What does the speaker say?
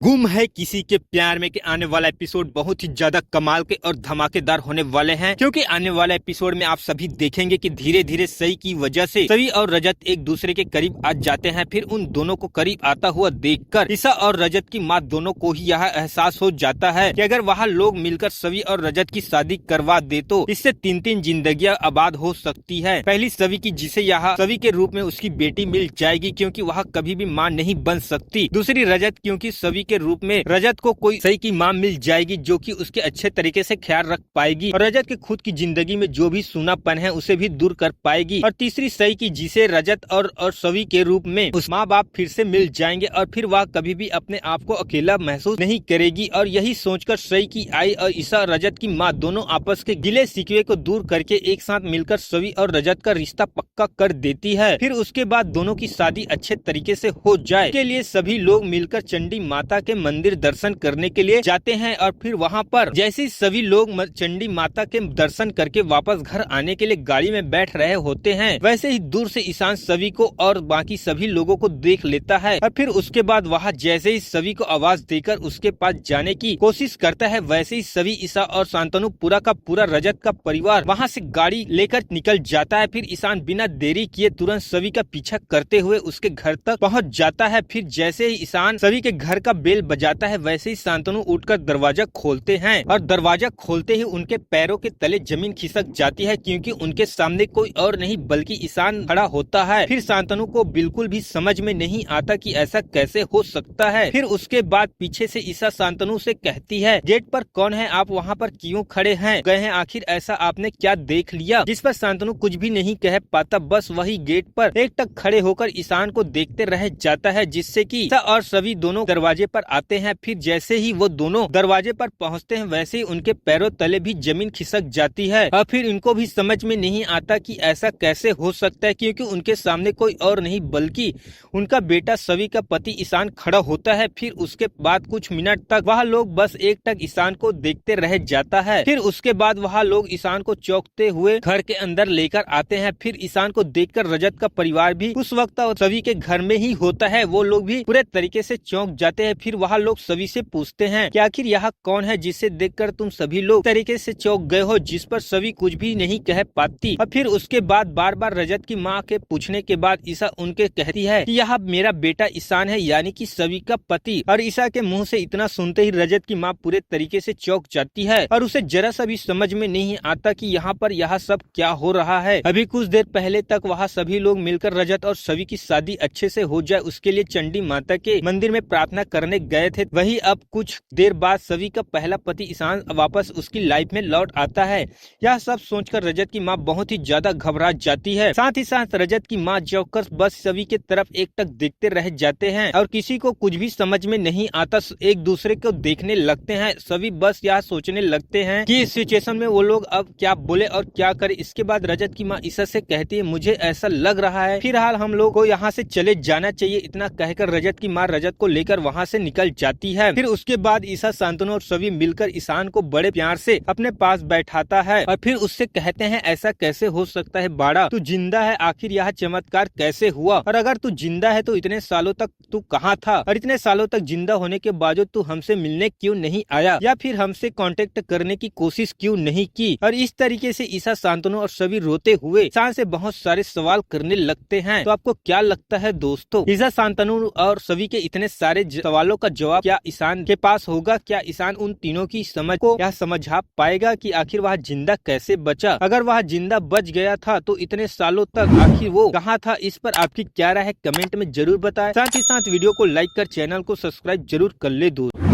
गुम है किसी के प्यार में के आने वाला एपिसोड बहुत ही ज्यादा कमाल के और धमाकेदार होने वाले हैं, क्योंकि आने वाले एपिसोड में आप सभी देखेंगे कि धीरे धीरे सई की वजह से सई और रजत एक दूसरे के करीब आ जाते हैं। फिर उन दोनों को करीब आता हुआ देखकर ईसा और रजत की माँ दोनों को ही यह एहसास हो जाता है कि अगर वहाँ लोग मिलकर सई और रजत की शादी करवा दे तो इससे तीन तीन जिंदगियां आबाद हो सकती है। पहली सई की, जिसे यहाँ सई के रूप में उसकी बेटी मिल जाएगी, क्योंकि वह कभी भी माँ नहीं बन सकती। दूसरी रजत, क्योंकि सई के रूप में रजत को कोई सही की माँ मिल जाएगी जो कि उसके अच्छे तरीके से ख्याल रख पाएगी और रजत के खुद की जिंदगी में जो भी सूनापन है उसे भी दूर कर पाएगी। और तीसरी सही की, जिसे रजत और सई के रूप में उस माँ बाप फिर से मिल जाएंगे और फिर वह कभी भी अपने आप को अकेला महसूस नहीं करेगी। और यही सोचकर सई की आई और ईसा रजत की माँ दोनों आपस के गिले शिकवे को दूर करके एक साथ मिलकर सई और रजत का रिश्ता पक्का कर देती है। फिर उसके बाद दोनों की शादी अच्छे तरीके से हो जाए के लिए सभी लोग मिलकर चंडी माता के मंदिर दर्शन करने के लिए जाते हैं। और फिर वहां पर जैसे ही सभी लोग चंडी माता के दर्शन करके वापस घर आने के लिए गाड़ी में बैठ रहे होते हैं, वैसे ही दूर से ईशान सभी को और बाकी सभी लोगों को देख लेता है। और फिर उसके बाद वहां जैसे ही सभी को आवाज देकर उसके पास जाने की कोशिश करता है, वैसे ही सभी, ईसा और शांतनु, पूरा का पूरा रजत का परिवार वहां से गाड़ी लेकर निकल जाता है। फिर ईशान बिना देरी किए तुरंत सभी का पीछा करते हुए उसके घर तक पहुंच जाता है। फिर जैसे ही ईशान सभी के घर का बेल बजाता है, वैसे ही शांतनु उठकर दरवाजा खोलते हैं और दरवाजा खोलते ही उनके पैरों के तले जमीन खिसक जाती है, क्योंकि उनके सामने कोई और नहीं बल्कि ईशान खड़ा होता है। फिर शांतनु को बिल्कुल भी समझ में नहीं आता कि ऐसा कैसे हो सकता है। फिर उसके बाद पीछे से ईसा शांतनु से कहती है, गेट पर कौन है? आप वहाँ पर क्यों खड़े हैं? गए हैं? आखिर ऐसा आपने क्या देख लिया? जिस पर शांतनु कुछ भी नहीं कह पाता, बस वही गेट पर एकटक खड़े होकर ईशान को देखते रह जाता है, जिससे कि ईसा और सभी दोनों दरवाजे पर आते हैं। फिर जैसे ही वो दोनों दरवाजे पर पहुंचते हैं, वैसे ही उनके पैरों तले भी जमीन खिसक जाती है। और फिर इनको भी समझ में नहीं आता कि ऐसा कैसे हो सकता है, क्योंकि उनके सामने कोई और नहीं बल्कि उनका बेटा सभी का पति ईशान खड़ा होता है। फिर उसके बाद कुछ मिनट तक वह लोग बस एकटक ईशान को देखते रह जाता है। फिर उसके बाद वह लोग ईशान को चौंकते हुए घर के अंदर लेकर आते हैं। फिर ईशान को देखकर रजत का परिवार भी उस वक्त सभी के घर में ही होता है, वो लोग भी पूरे तरीके से चौंक जाते हैं। फिर वह लोग सभी से पूछते हैं कि आखिर यह कौन है जिसे देखकर तुम सभी लोग तरीके से चौंक गए हो, जिस पर सभी कुछ भी नहीं कह पाती। और फिर उसके बाद बार बार रजत की माँ के पूछने के बाद ईसा उनके कहती है कि यह मेरा बेटा ईशान है, यानी कि सभी का पति। और ईसा के मुंह से इतना सुनते ही रजत की माँ पूरे तरीके से चौंक जाती है और उसे जरा सा भी समझ में नहीं आता कि यहाँ पर यह सब क्या हो रहा है। अभी कुछ देर पहले तक वहाँ सभी लोग मिलकर रजत और सभी की शादी अच्छे से हो जाए उसके लिए चंडी माता के मंदिर में प्रार्थना करने गए थे। वही अब कुछ देर बाद सभी का पहला पति ईशान वापस उसकी लाइफ में लौट आता है। यह सब सोचकर रजत की माँ बहुत ही ज्यादा घबरा जाती है। साथ ही साथ रजत की माँ चौंककर बस सभी के तरफ एकटक देखते रह जाते हैं और किसी को कुछ भी समझ में नहीं आता, एक दूसरे को देखने लगते हैं। सभी बस यह सोचने लगते हैं कि इस सिचुएशन में वो लोग अब क्या बोले और क्या करे। इसके बाद रजत की माँ ईसा से कहती है, मुझे ऐसा लग रहा है फिलहाल हम लोग को यहाँ से चले जाना चाहिए। इतना कहकर रजत की माँ रजत को लेकर वहाँ से निकल जाती है। फिर उसके बाद ईसा, शांतनु और सभी मिलकर ईशान को बड़े प्यार से अपने पास बैठाता है और फिर उससे कहते हैं, ऐसा कैसे हो सकता है बाड़ा, तू जिंदा है? आखिर यह चमत्कार कैसे हुआ? और अगर तू जिंदा है तो इतने सालों तक तू कहाँ था? और इतने सालों तक जिंदा होने के बावजूद तू हमसे मिलने क्यों नहीं आया, या फिर हमसे कांटेक्ट करने की कोशिश क्यों नहीं की? और इस तरीके से ईसा, शांतनु और सभी रोते हुए ईशान से बहुत सारे सवाल करने लगते हैं। तो आपको क्या लगता है दोस्तों, ईसा, शांतनु और सभी के इतने सारे सवालों का जवाब क्या ईशान के पास होगा? क्या ईशान उन तीनों की समझ को यह समझा पाएगा कि आखिर वह जिंदा कैसे बचा? अगर वह जिंदा बच गया था तो इतने सालों तक आखिर वो कहाँ था? इस पर आपकी क्या राय है? कमेंट में जरूर बताएं। साथ ही साथ वीडियो को लाइक कर चैनल को सब्सक्राइब जरूर कर ले दोस्तों।